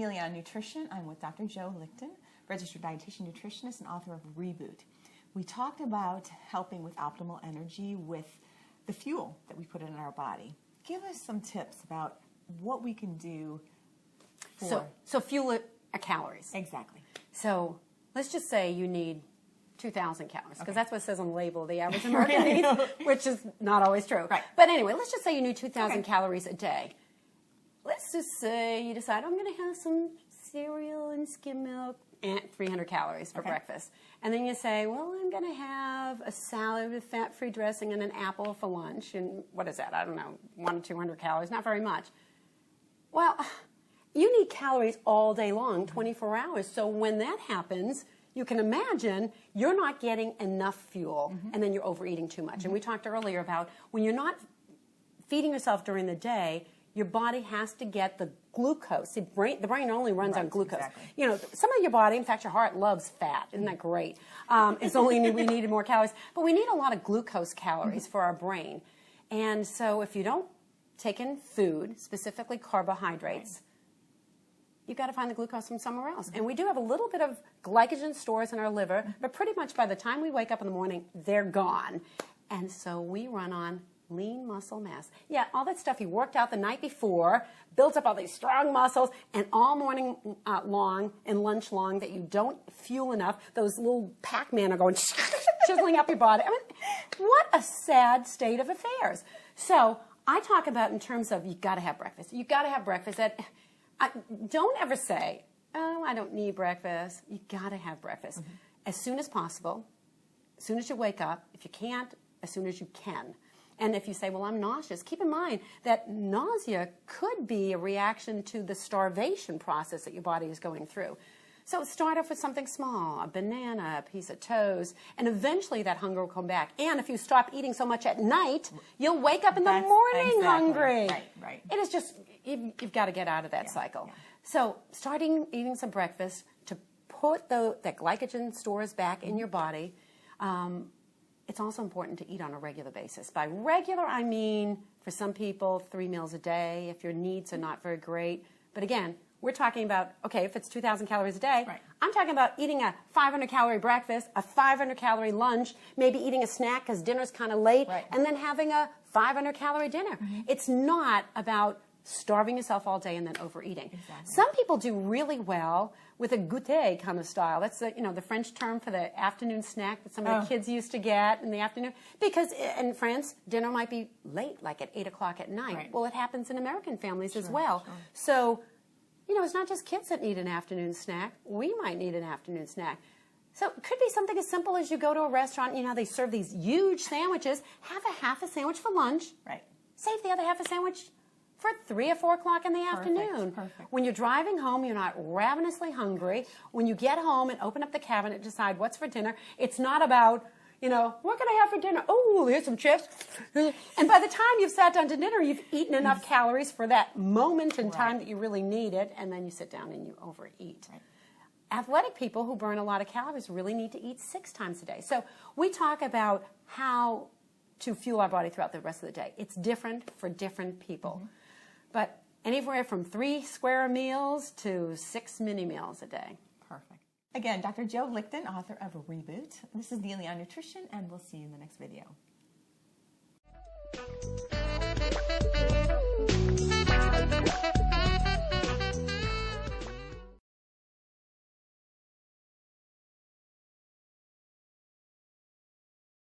Neily on Nutrition. I'm with Dr. Joe Lichten, registered dietitian nutritionist and author of Reboot. We talked about helping with optimal energy with the fuel that we put in our body. Give us some tips about what we can do for... So fuel are calories. Exactly. So let's just say you need 2,000 calories, because that's what it says on the label, the average American needs, which is not always true. Right. But anyway, let's just say you need 2,000 calories a day. Let's just say you decide, I'm going to have some cereal and skim milk and 300 calories for breakfast. And then you say, well, I'm going to have a salad with fat-free dressing and an apple for lunch. And what is that? I don't know, 100 to 200 calories, not very much. Well, you need calories all day long, 24 hours. So when that happens, you can imagine you're not getting enough fuel, and then you're overeating too much. And we talked earlier about when you're not feeding yourself during the day, your body has to get the glucose. The brain only runs on glucose. Exactly. You know, some of your body, in fact, your heart loves fat. Isn't that great? It's only we needed more calories. But we need a lot of glucose calories for our brain. And so if you don't take in food, specifically carbohydrates, you've got to find the glucose from somewhere else. And we do have a little bit of glycogen stores in our liver, but pretty much by the time we wake up in the morning, they're gone. And so we run on lean muscle mass. Yeah, all that stuff you worked out the night before, built up all these strong muscles, and all morning long and lunch long that you don't fuel enough, those little Pac-Man are going chiseling up your body. I mean, what a sad state of affairs. So I talk about in terms of you've got to have breakfast. You've got to have breakfast. Don't ever say, oh, I don't need breakfast. You've got to have breakfast as soon as possible, as soon as you wake up. If you can't, as soon as you can. And if you say, well, I'm nauseous, keep in mind that nausea could be a reaction to the starvation process that your body is going through. So start off with something small, a banana, a piece of toast, and eventually that hunger will come back. And if you stop eating so much at night, you'll wake up in the morning hungry. Right. It is just, you've got to get out of that cycle. Yeah. So starting eating some breakfast to put the glycogen stores back in your body. It's also important to eat on a regular basis. By regular, I mean, for some people, 3 meals a day, if your needs are not very great. But again, we're talking about, okay, if it's 2,000 calories a day, I'm talking about eating a 500-calorie breakfast, a 500-calorie lunch, maybe eating a snack because dinner's kind of late, and then having a 500-calorie dinner. It's not about starving yourself all day and then overeating. Exactly. Some people do really well with a goûter kind of style. That's the French term for the afternoon snack that some of the kids used to get in the afternoon. Because in France, dinner might be late, like at 8 o'clock at night. Well, it happens in American families as well. So, it's not just kids that need an afternoon snack. We might need an afternoon snack. So it could be something as simple as you go to a restaurant, they serve these huge sandwiches. Have a half a sandwich for lunch. Save the other half a sandwich for 3 or 4 o'clock in the afternoon. Perfect. When you're driving home, you're not ravenously hungry. When you get home and open up the cabinet, decide what's for dinner, it's not about, what can I have for dinner? Oh, here's some chips. And by the time you've sat down to dinner, you've eaten enough calories for that moment in time that you really need it, and then you sit down and you overeat. Athletic people who burn a lot of calories really need to eat 6 times a day. So we talk about how to fuel our body throughout the rest of the day. It's different for different people. But anywhere from 3 square meals to 6 mini meals a day. Perfect. Again, Dr. Joe Lichten, author of Reboot. This is Neily on Nutrition, and we'll see you in the next video.